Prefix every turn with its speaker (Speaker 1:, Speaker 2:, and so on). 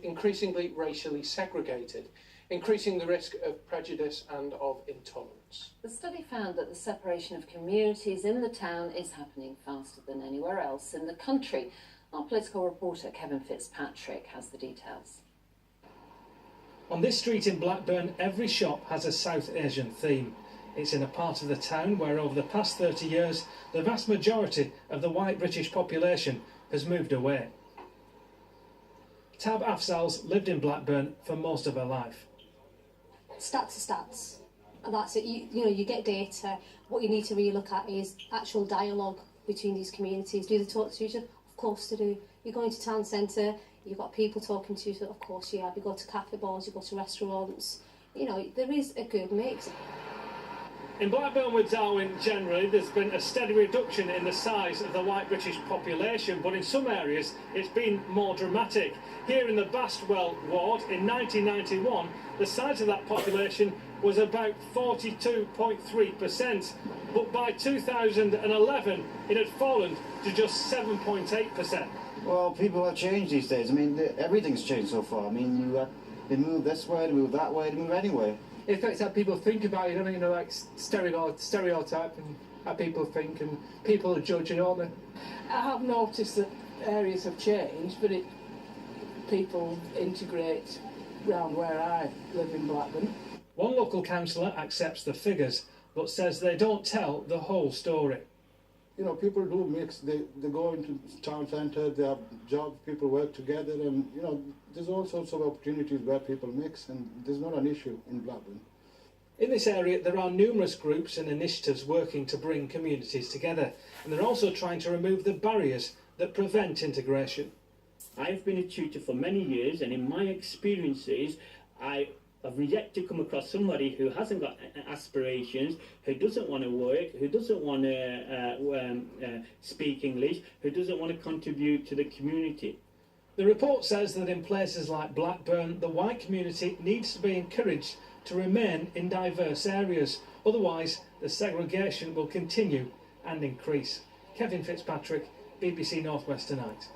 Speaker 1: Increasingly racially segregated, increasing the risk of prejudice and of intolerance.
Speaker 2: The study found that the separation of communities in the town is happening faster than anywhere else in the country. Our political reporter Kevin Fitzpatrick has the details.
Speaker 3: On this street in Blackburn, every shop has a South Asian theme. It's in a part of the town where over the past 30 years the vast majority of the white British population has moved away. Tab Afzal's lived in Blackburn for most of her life.
Speaker 4: Stats are stats, and that's it. You get data. What you need to really look at is actual dialogue between these communities. Do they talk to each other? Of course they do. You go into town centre, you've got people talking to you, of course you have. You go to cafe bars, you go to restaurants. There is a good mix.
Speaker 3: In Blackburn with Darwin generally, there's been a steady reduction in the size of the white British population, but in some areas it's been more dramatic. Here in the Bastwell ward in 1991, the size of that population was about 42.3%, but by 2011 it had fallen to just 7.8%.
Speaker 5: Well, people have changed these days. I mean, everything's changed so far. I mean, they move this way, they move that way, they move anyway.
Speaker 6: It affects how people think about it, like stereotype and how people think, and people judge and all that.
Speaker 7: I have noticed that areas have changed, but people integrate round where I live in Blackburn.
Speaker 3: One local councillor accepts the figures, but says they don't tell the whole story.
Speaker 8: People do mix. They go into town centre, they have jobs, people work together, and there's all sorts of opportunities where people mix, and there's not an issue in Blackburn.
Speaker 3: In this area there are numerous groups and initiatives working to bring communities together, and they're also trying to remove the barriers that prevent integration.
Speaker 9: I've been a tutor for many years, and in my experiences I've yet to come across somebody who hasn't got aspirations, who doesn't want to work, who doesn't want to speak English, who doesn't want to contribute to the community.
Speaker 3: The report says that in places like Blackburn, the white community needs to be encouraged to remain in diverse areas, otherwise the segregation will continue and increase. Kevin Fitzpatrick, BBC North West Tonight.